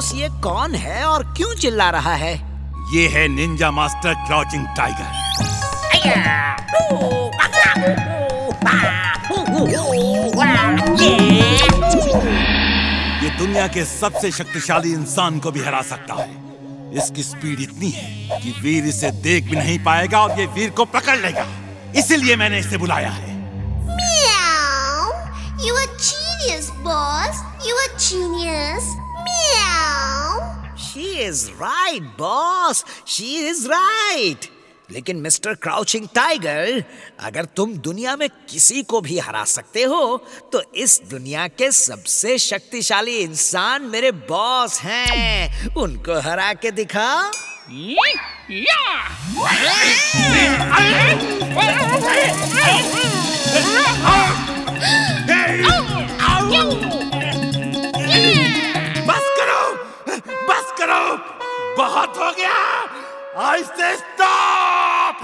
Boss, ये कौन है और क्यों चिल्ला रहा है? ये है निंजा मास्टर क्राउचिंग टाइगर। ये दुनिया के सबसे शक्तिशाली इंसान को भी हरा सकता है। इसकी स्पीड इतनी है कि वीर इसे देख भी नहीं पाएगा और ये वीर को पकड़ लेगा। इसीलिए मैंने इसे बुलाया है। You a genius, boss. You a genius. Meow. She is right, boss. She is right. लेकिन मिस्टर क्राउचिंग टाइगर, अगर तुम दुनिया में किसी को भी हरा सकते हो तो इस दुनिया के सबसे शक्तिशाली इंसान मेरे बॉस हैं। उनको हरा के दिखा। बस करो, बहुत हो गया। I say stop!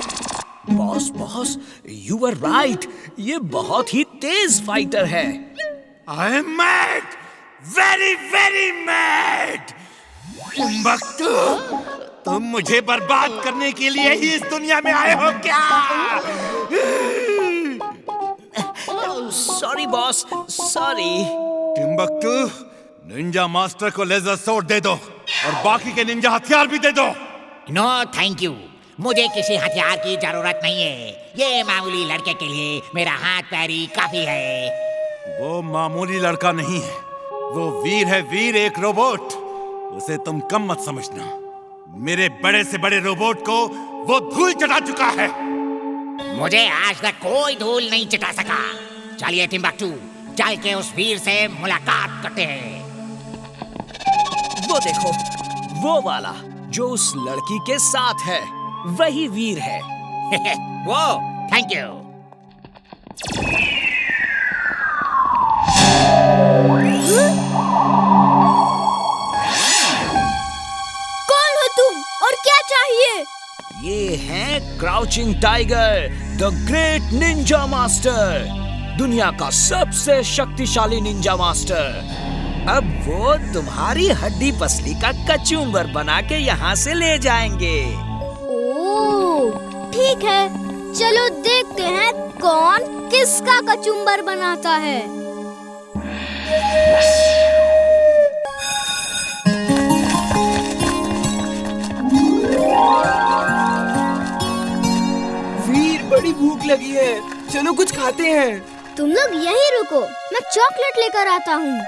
Boss, you were right. ये बहुत ही तेज फाइटर है। I am mad, very very mad. Timbuktu, तुम मुझे बर्बाद करने के लिए ही इस दुनिया में आए हो क्या? Sorry boss, sorry. Timbuktu, Ninja master को लेजर सोर्ड दे दो और बाकी के निंजा हथियार भी दे दो। नो थैंक यू, मुझे किसी हथियार की जरूरत नहीं है। ये मामूली लड़के के लिए मेरा हाथ पैर ही काफी है। वो मामूली लड़का नहीं है, वो वीर है, वीर, एक रोबोट। उसे तुम कम मत समझना। मेरे बड़े से बड़े रोबोट को वो धूल चटा चुका है। मुझे आज तक कोई धूल नहीं चटा सका। चलिए टिम्बकटू, चल के उस वीर से मुलाकात करते हैं। वो देखो, वो वाला जो उस लड़की के साथ है, वही वीर है। वो थैंक यू। कौन हो तुम और क्या चाहिए? ये है crouching tiger, the great Ninja master, दुनिया का सबसे शक्तिशाली निंजा मास्टर। अब वो तुम्हारी हड्डी पसली का कचूमर बना के यहाँ से ले जाएंगे। ओह, ठीक है, चलो देखते हैं कौन किसका कचुम्बर बनाता है। वीर, बड़ी भूख लगी है, चलो कुछ खाते हैं। तुम लोग यहीं रुको, मैं चॉकलेट लेकर आता हूँ।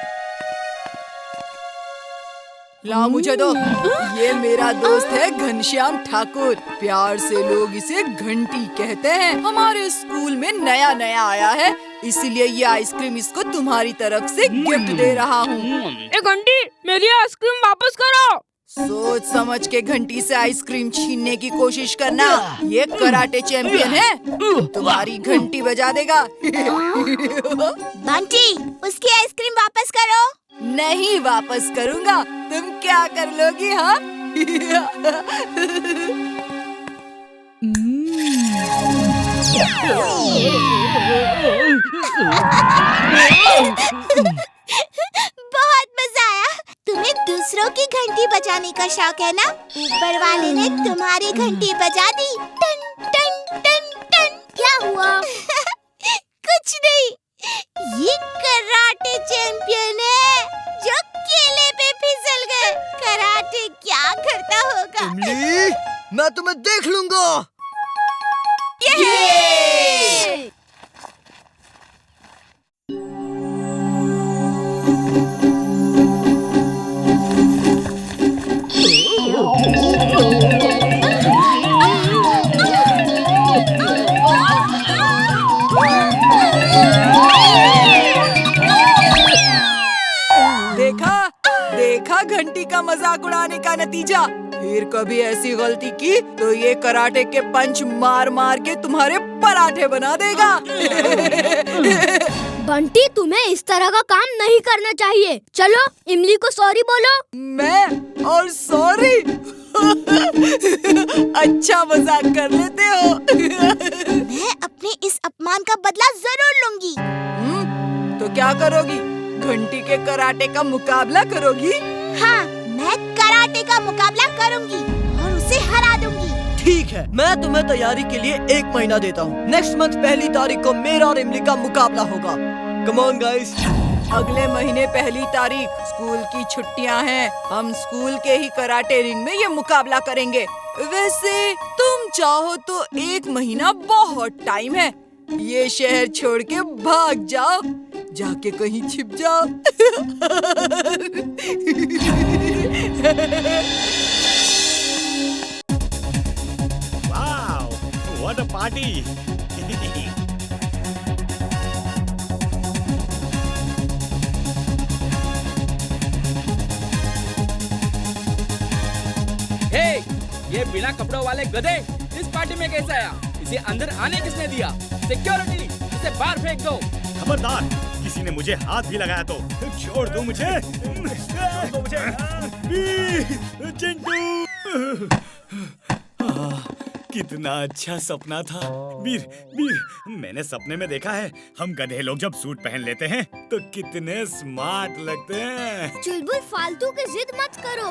लाओ मुझे दो। ये मेरा दोस्त है घनश्याम ठाकुर, प्यार से लोग इसे घंटी कहते हैं। हमारे स्कूल में नया नया आया है, इसलिए ये आइसक्रीम इसको तुम्हारी तरफ से गिफ्ट दे रहा हूँ। ए घंटी, मेरी आइसक्रीम वापस करो। सोच समझ के घंटी से आइसक्रीम छीनने की कोशिश करना। ये कराटे चैंपियन है, तुम्हारी घंटी बजा देगा। बंटी, उसकी आइसक्रीम वापस करो। नहीं वापस करूँगा, तुम क्या कर लोगी? हाँ? बहुत मजा आया। तुम्हें दूसरों की घंटी बजाने का शौक है ना? ऊपर वाले ने तुम्हारी घंटी बजा दी। टन टन टन टन। क्या हुआ? कुछ नहीं, ये कराटे चैंपियन है जो केले पे फिसल गए। कराटे क्या करता होगा? इमली, मैं तुम्हें देख लूंगा। ये! देखा घंटी का मजाक उड़ाने का नतीजा। फिर कभी ऐसी गलती की तो ये कराटे के पंच मार मार के तुम्हारे पराठे बना देगा। बंटी, तुम्हें इस तरह का काम नहीं करना चाहिए। चलो इमली को सॉरी बोलो। मैं और सॉरी? अच्छा मजाक कर लेते हो। मैं अपने इस अपमान का बदला जरूर लूंगी। तो क्या करोगी? घंटी के कराटे का मुकाबला करोगी? हाँ, मैं कराटे का मुकाबला करूंगी और उसे हरा दूंगी। ठीक है, मैं तुम्हें तैयारी के लिए 1 महीना देता हूँ। नेक्स्ट मंथ 1 तारीख को मेरा और इमली का मुकाबला होगा। Come on guys. अगले महीने 1 तारीख स्कूल की छुट्टियां हैं। हम स्कूल के ही कराटे रिंग में ये मुकाबला करेंगे। वैसे तुम चाहो तो 1 महीना बहुत टाइम है। ये शहर छोड़ के भाग जाओ, जाके कहीं छिप जाओ। Wow, what a party! हे, ये बिना कपड़ों वाले गधे इस पार्टी में कैसे आया? इसे अंदर आने किसने दिया? सिक्योरिटी, इसे बाहर फेंक दो। खबरदार, किसी ने मुझे हाथ भी लगाया तो छोड़ दो मुझे। छोड़ दो मुझे। चिंटू, कितना अच्छा सपना था। वीर, मैंने सपने में देखा है हम गधे लोग जब सूट पहन लेते हैं तो कितने स्मार्ट लगते हैं। चुलबुल, फालतू की जिद मत करो।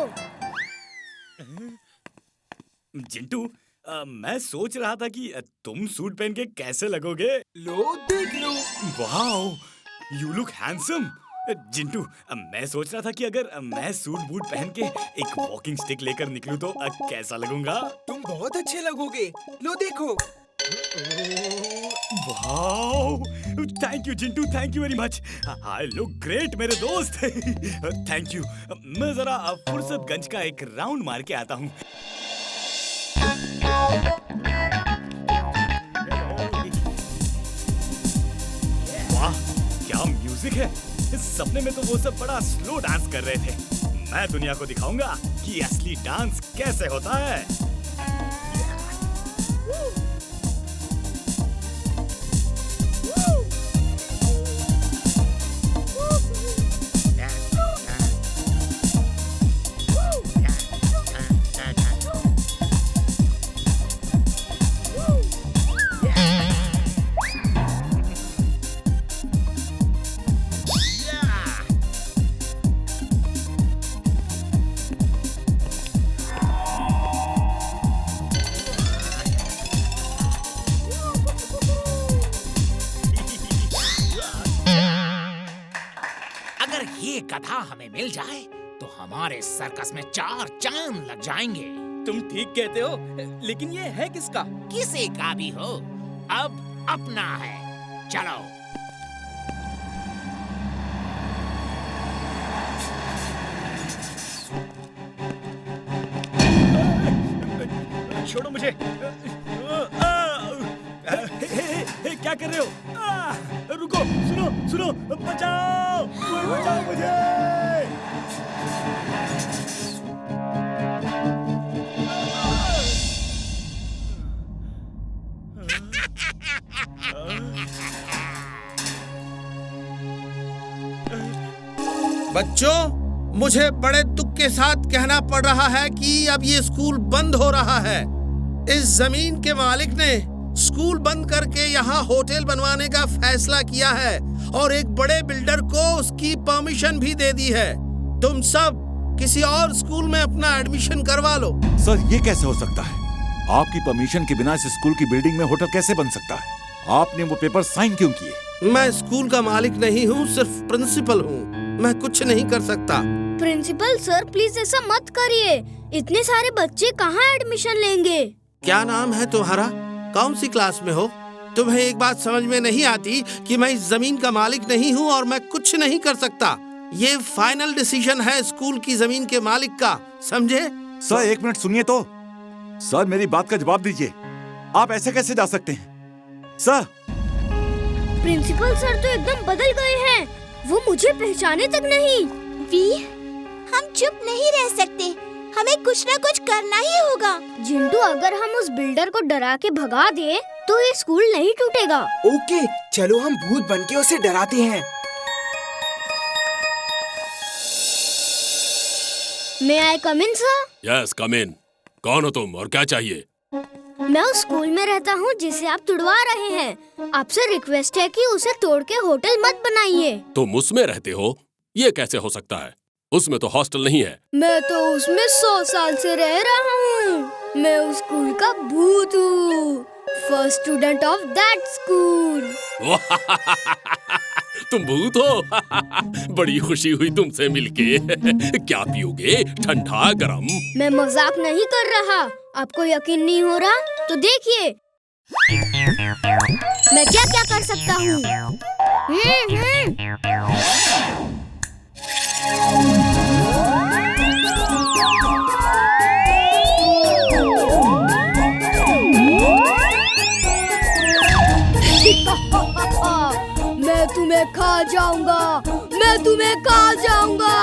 चिंटू, मैं सोच रहा था कि तुम सूट पहन के कैसे लगोगे। लो देख लो। Wow, you look handsome. Jintu, मैं सोच रहा था कि अगर मैं सूट बूट पहन के एक वॉकिंग स्टिक लेकर निकलूं तो कैसा लगूंगा। तुम बहुत अच्छे लगोगे। लो देखो। Wow, thank you Jintu, thank you very much. I look great मेरे दोस्त। Thank you. मैं जरा फुर्सतगंज का एक राउंड मार के आता हूँ। वाह, क्या म्यूजिक है। इस सपने में तो वो सब बड़ा स्लो डांस कर रहे थे। मैं दुनिया को दिखाऊंगा कि असली डांस कैसे होता है। ये गधा हमें मिल जाए तो हमारे सर्कस में 4 चांद लग जाएंगे। तुम ठीक कहते हो, लेकिन ये है किसका? किसी का भी हो, अब अपना है। चलो। छोड़ो मुझे। क्या कर रहे हो? रुको, सुनो, बचाओ, बचाओ मुझे। बच्चों, मुझे बड़े दुख के साथ कहना पड़ रहा है कि अब ये स्कूल बंद हो रहा है। इस जमीन के मालिक ने स्कूल बंद करके यहाँ होटल बनवाने का फैसला किया है और एक बड़े बिल्डर को उसकी परमिशन भी दे दी है। तुम सब किसी और स्कूल में अपना एडमिशन करवा लो। सर, ये कैसे हो सकता है? आपकी परमिशन के बिना इस स्कूल की बिल्डिंग में होटल कैसे बन सकता है? आपने वो पेपर साइन क्यों किए? मैं स्कूल का मालिक नहीं हूँ, सिर्फ प्रिंसिपल हूँ। मैं कुछ नहीं कर सकता। प्रिंसिपल सर, प्लीज ऐसा मत करिए। इतने सारे बच्चे कहाँ एडमिशन लेंगे? क्या नाम है तुम्हारा? कौन सी क्लास में हो? तुम्हें एक बात समझ में नहीं आती कि मैं इस जमीन का मालिक नहीं हूँ और मैं कुछ नहीं कर सकता। ये फाइनल डिसीजन है स्कूल की जमीन के मालिक का, समझे? सर, 1 मिनट सुनिए तो। सर, मेरी बात का जवाब दीजिए। आप ऐसे कैसे जा सकते हैं? सर, प्रिंसिपल सर तो एकदम बदल गए हैं। वो मुझे पहचाने तक नहीं। वी, हम चुप नहीं रह सकते। हमें कुछ न कुछ करना ही होगा। जिंटू, अगर हम उस बिल्डर को डरा के भगा दे तो ये स्कूल नहीं टूटेगा। ओके, चलो हम भूत बनके उसे डराते हैं। May I come in, sir? Yes, come in. कौन हो तुम और क्या चाहिए? मैं उस स्कूल में रहता हूँ जिसे आप तुड़वा रहे हैं। आपसे रिक्वेस्ट है कि उसे तोड़ के होटल मत बनाइए। तुम उसमें रहते हो? ये कैसे हो सकता है? उसमें तो हॉस्टल नहीं है। मैं तो उसमें 100 साल से रह रहा हूँ। मैं उस स्कूल का भूत हूँ। First student of that school. तुम भूत हो? बड़ी खुशी हुई तुमसे मिलके। क्या पियोगे, ठंडा गरम? मैं मजाक नहीं कर रहा। आपको यकीन नहीं हो रहा तो देखिए मैं क्या क्या कर सकता हूँ। मैं तुम्हें खा जाऊंगा। मैं तुम्हें खा जाऊंगा।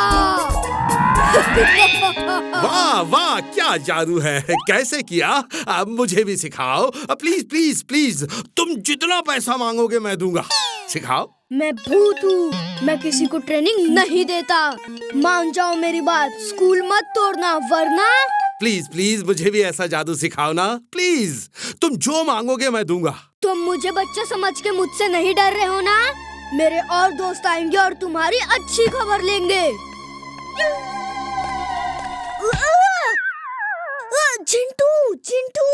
वाह वाह, क्या जादू है! कैसे किया? अब मुझे भी सिखाओ प्लीज प्लीज प्लीज। तुम जितना पैसा मांगोगे मैं दूंगा। सिखाओ। मैं भूत हूँ। मैं किसी को ट्रेनिंग नहीं देता। मान जाओ मेरी बात। स्कूल मत तोड़ना वरना। प्लीज प्लीज मुझे भी ऐसा जादू सिखाओ ना प्लीज। तुम जो मांगोगे मैं दूंगा। तुम मुझे बच्चा समझ के मुझसे नहीं डर रहे हो ना? मेरे और दोस्त आएंगे और तुम्हारी अच्छी खबर लेंगे। चिंटू चिंटू,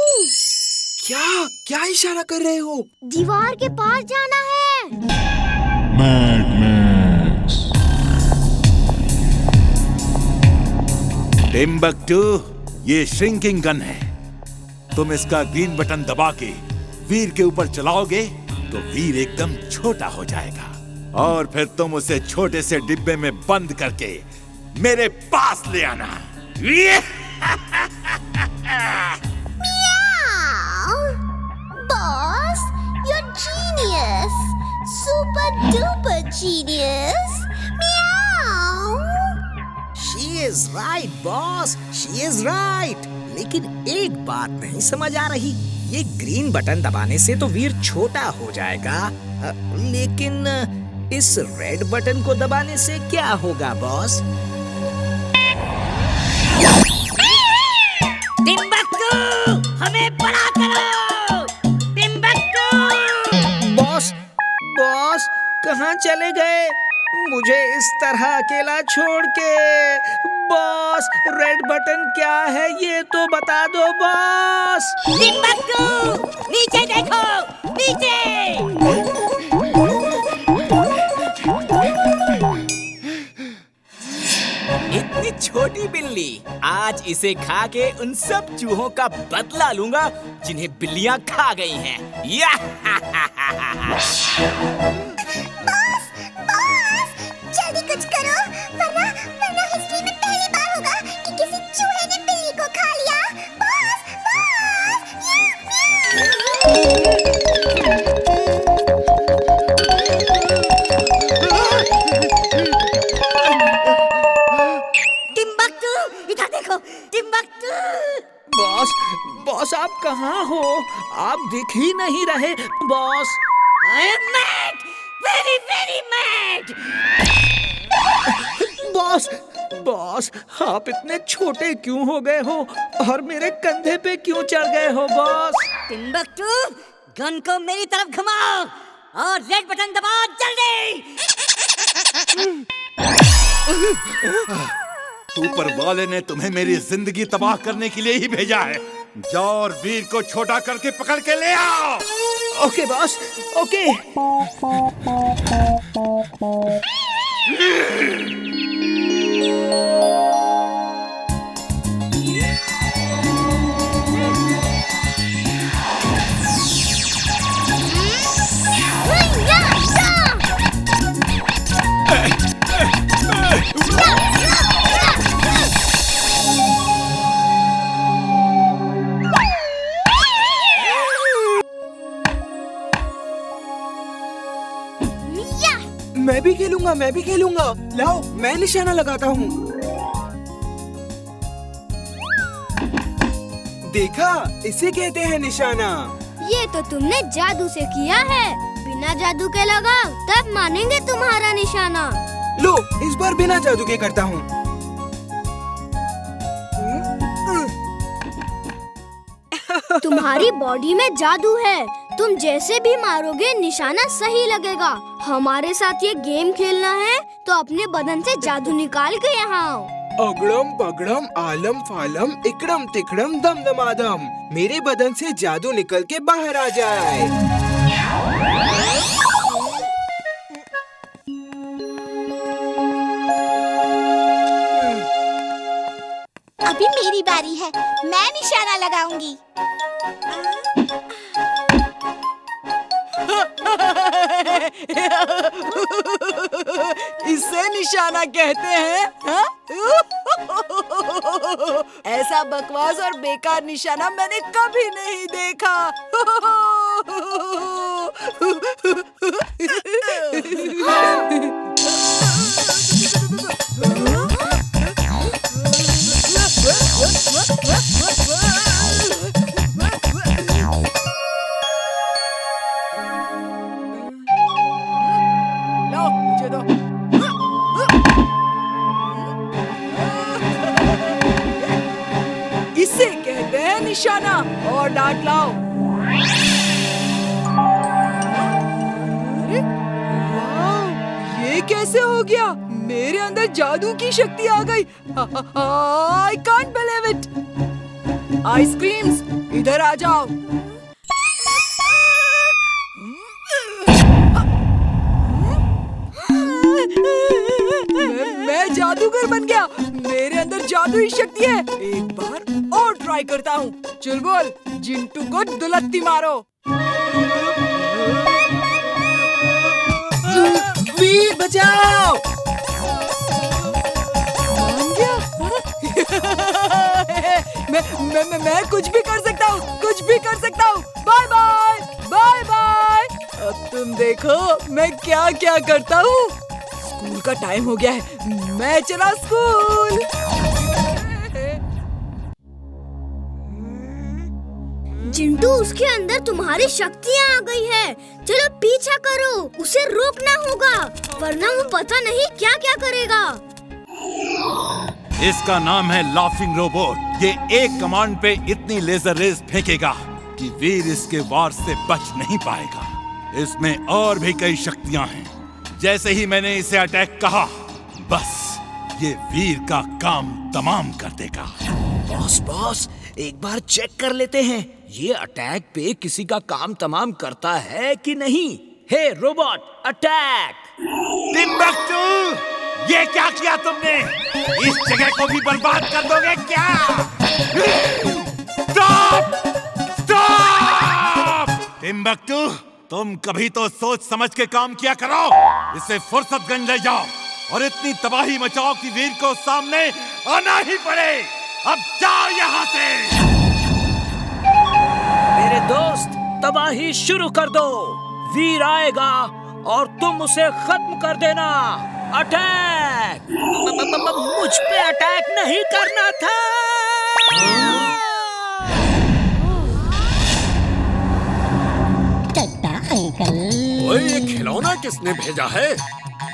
क्या क्या इशारा कर रहे हो? दीवार के पास जाना है। टिम्बकटू, ये श्रिंकिंग गन है। तुम इसका ग्रीन बटन दबा के वीर के ऊपर चलाओगे तो वीर एकदम छोटा हो जाएगा और फिर तुम उसे छोटे से डिब्बे में बंद करके मेरे पास ले आना। Boss, you're genius, super duper genius. Meow. She is right, boss. She is right. लेकिन एक बात नहीं समझ आ रही। ये ग्रीन बटन दबाने से तो वीर छोटा हो जाएगा, लेकिन इस रेड बटन को दबाने से क्या होगा बॉस? टिम्बकटू, हमें बड़ा करो। टिम्बकटू। बॉस, बॉस कहाँ चले गए? मुझे इस तरह अकेला छोड़ के। बॉस, रेड बटन क्या है ये तो बता दो बॉस। टिम्बकटू, नीचे देखो, नीचे। इतनी छोटी बिल्ली, आज इसे खा के उन सब चूहों का बदला लूंगा जिन्हें बिल्लियां खा गई हैं। बॉस, जल्दी कुछ करो वरना हिस्ट्री में पहली बार होगा कि किसी चूहे ने बिल्ली को खा लिया। बॉस, टिम्बकटू, इधर देखो, टिम्बकटू। बॉस, बॉस आप कहाँ हो? आप दिख ही नहीं रहे boss. I am mad, very very mad. Boss, boss आप इतने छोटे क्यों हो गए हो और मेरे कंधे पे क्यों चढ़ गए हो बॉस? टिम्बकटू, गन को मेरी तरफ घुमाओ और रेड बटन दबाओ जल्दी। ऊपर वाले ने तुम्हें मेरी जिंदगी तबाह करने के लिए ही भेजा है। जाओ और वीर को छोटा करके पकड़ के ले आओ। Okay boss, okay. मैं भी खेलूंगा। लाओ, मैं निशाना लगाता हूँ। देखा, इसे कहते हैं निशाना। ये तो तुमने जादू से किया है। बिना जादू के लगाओ, तब मानेंगे तुम्हारा निशाना। लो, इस बार बिना जादू के करता हूँ। तुम्हारी बॉडी में जादू है, तुम जैसे भी मारोगे निशाना सही लगेगा। हमारे साथ ये गेम खेलना है तो अपने बदन से जादू निकाल के यहाँ आओ। अगड़म पगड़म आलम फालम इकड़म तिकड़म दम दमादम, मेरे बदन से जादू निकल के बाहर आ जाए। अभी मेरी बारी है, मैं निशाना लगाऊंगी। इसे निशाना कहते हैं हा? ऐसा बकवास और बेकार निशाना मैंने कभी नहीं देखा। लो मुझे दो। इसे कहते हैं निशाना। और डांट लाओ। अरे वाह, ये कैसे हो गया? मेरे अंदर जादू की शक्ति आ गई। I can't believe it। Ice creams इधर आ जाओ। मैं जादूगर बन गया। मेरे अंदर जादुई शक्ति है। एक बार और ट्राई करता हूँ। चुलबुल, जिंटू को दुलत्ती मारो। वीर बचाओ। मान गया? मैं कुछ भी कर सकता हूँ, कुछ भी कर सकता हूँ। Bye bye, bye bye. अब तुम देखो मैं क्या क्या करता हूँ। स्कूल का टाइम हो गया है, मैं चला स्कूल। जिंटू, उसके अंदर तुम्हारी शक्तियाँ आ गई है। चलो पीछा करो, उसे रोकना होगा, वरना वो पता नहीं क्या क्या करेगा। इसका नाम है लाफिंग रोबोट। ये एक कमांड पे इतनी लेजर रेज फेंकेगा कि वीर इसके वार से बच नहीं पाएगा। इसमें और भी कई शक्तियां हैं। जैसे ही मैंने इसे अटैक कहा, बस ये वीर का काम तमाम कर देगा। बॉस, एक बार चेक कर लेते हैं ये अटैक पे किसी का काम तमाम करता है कि नहीं। हे रोबोट, अटैक! टिम्बक्टू, ये क्या किया तुमने? इस जगह को भी बर्बाद कर दोगे क्या? स्टॉप! स्टॉप! टिम्बक्टू, तुम कभी तो सोच समझ के काम किया करो। इसे फुर्सतगंज ले जाओ और इतनी तबाही मचाओ कि वीर को सामने आना ही पड़े। अब जाओ यहाँ से। मेरे दोस्त, तबाही शुरू कर दो। वीर आएगा और तुम उसे खत्म कर देना। अटैक! मुझ पे अटैक नहीं करना था। ओए, ये खिलौना किसने भेजा है?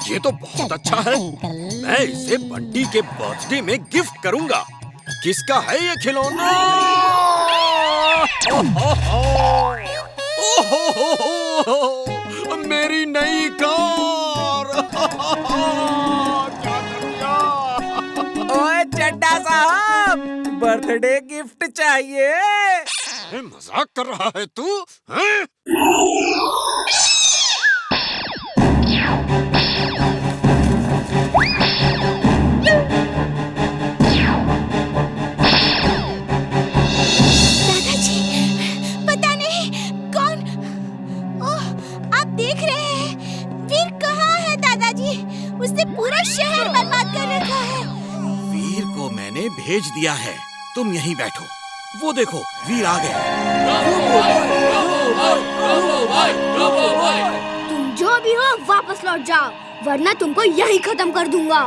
ये तो बहुत अच्छा है। मैं इसे बंटी के बर्थडे में गिफ्ट करूंगा। किसका है ये खिलौना? मेरी नई कार। क्या कर दिया? ओए चड्डा साहब, बर्थडे गिफ्ट चाहिए। मजाक कर रहा है तू? हैं? दादाजी, पता नहीं कौन। ओह, आप देख रहे हैं वीर कहाँ है दादाजी? उसने पूरा शहर बर्बाद कर रखा है। वीर को मैंने भेज दिया है। तुम यहीं बैठो। वो देखो, वीर आ गए। तुम जो भी हो वापस लौट जाओ, वरना तुमको यहीं खत्म कर दूंगा।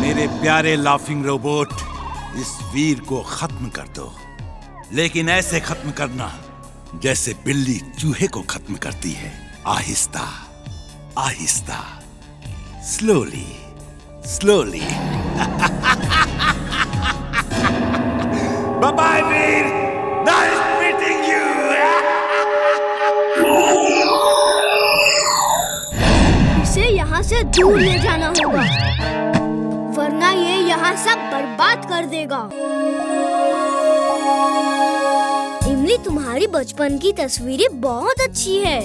मेरे प्यारे लाफिंग रोबोट, इस वीर को खत्म कर दो, लेकिन ऐसे खत्म करना जैसे बिल्ली चूहे को खत्म करती है। आहिस्ता आहिस्ता, slowly slowly. Bye bye Veer, nice meeting you. इसे यहाँ से दूर ले जाना होगा, वरना ये यहाँ सब बर्बाद कर देगा। इमली, तुम्हारी बचपन की तस्वीरें बहुत अच्छी है।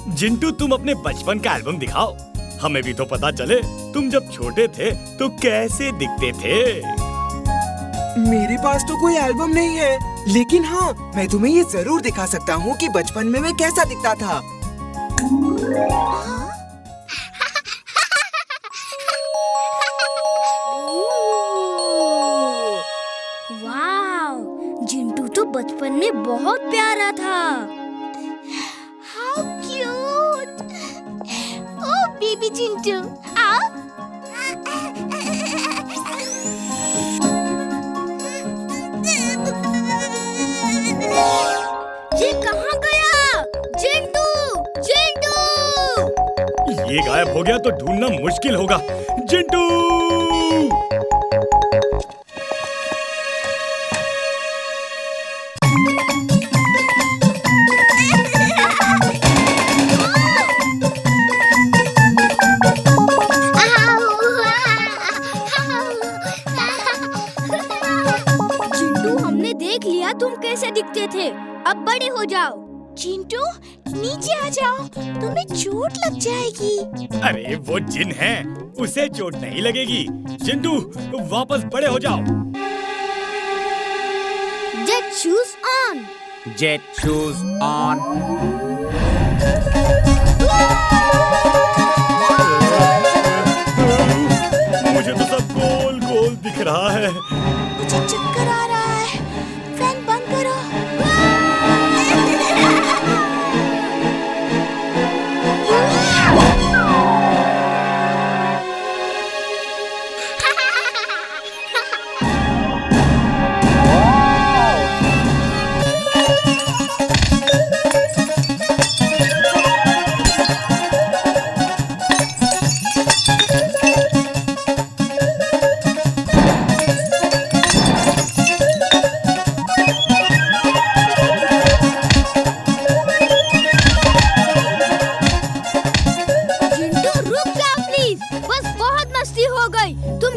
जिंटू, तुम अपने बचपन का एल्बम दिखाओ, हमें भी तो पता चले तुम जब छोटे थे तो कैसे दिखते थे। मेरे पास तो कोई एल्बम नहीं है, लेकिन हाँ, मैं तुम्हें ये जरूर दिखा सकता हूँ कि बचपन में मैं कैसा दिखता था। वाव, जिंटू तो बचपन में बहुत प्यारा था। How cute! Oh, baby Jintu, आओ। ये कहाँ गया? जिंटू, जिंटू! ये गायब हो गया तो ढूंढना मुश्किल होगा। जिंटू! तुम कैसे दिखते थे, अब बड़े हो जाओ। चिंटू, नीचे आ जाओ, तुम्हें चोट लग जाएगी। अरे वो जिन है, उसे चोट नहीं लगेगी। चिंटू, वापस बड़े हो जाओ। Jet shoes on. Jet shoes on. मुझे तो सब गोल गोल दिख रहा है। मुझे चक्कर आ रहा है, फैन बंद करो।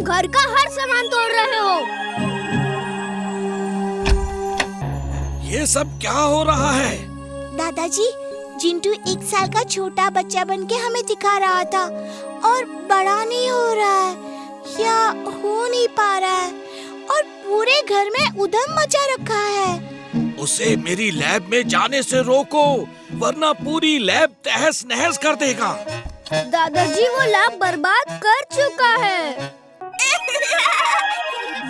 घर का हर सामान तोड़ रहे हो। ये सब क्या हो रहा है? दादाजी, जिंटू 1 साल का छोटा बच्चा बनके हमें दिखा रहा था और बड़ा नहीं हो रहा है या हो नहीं पा रहा है और पूरे घर में उधम मचा रखा है। उसे मेरी लैब में जाने से रोको, वरना पूरी लैब तहस नहस कर देगा। दादाजी, वो लैब बर्बाद कर चुका है।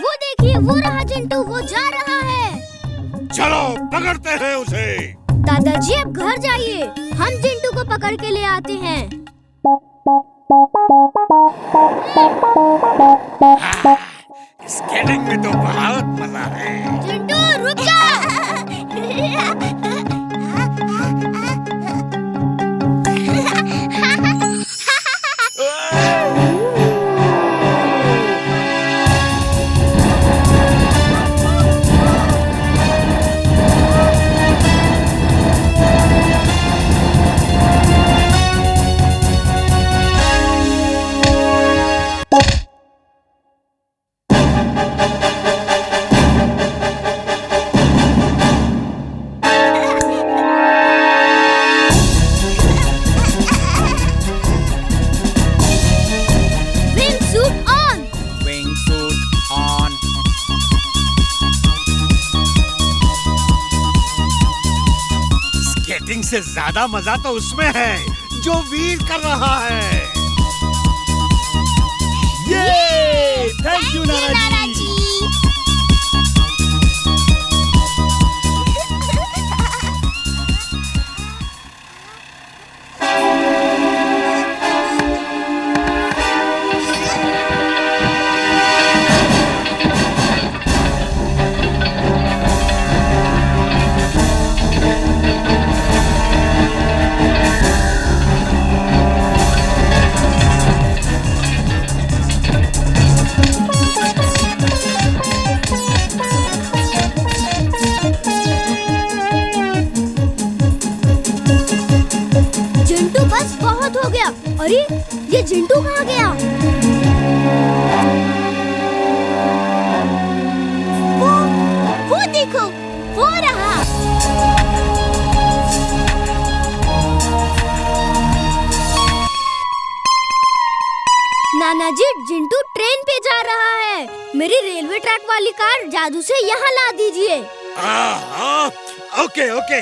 वो देखिए, वो रहा जिंटू, वो जा रहा है। चलो पकड़ते हैं उसे। दादाजी, अब घर जाइए, हम जिंटू को पकड़ के ले आते हैं। स्केटिंग में तो बहुत मजा है। जिंटू, रुक जा। से ज्यादा मजा तो उसमें है जो वीर कर रहा है। ये थैंक यू नाना जी। जिंटू कहाँ गया? वो देखो, वो रहा। नाना जी, जिंटू ट्रेन पे जा रहा है। मेरी रेलवे ट्रैक वाली कार जादू से यहाँ ला दीजिए। Okay okay.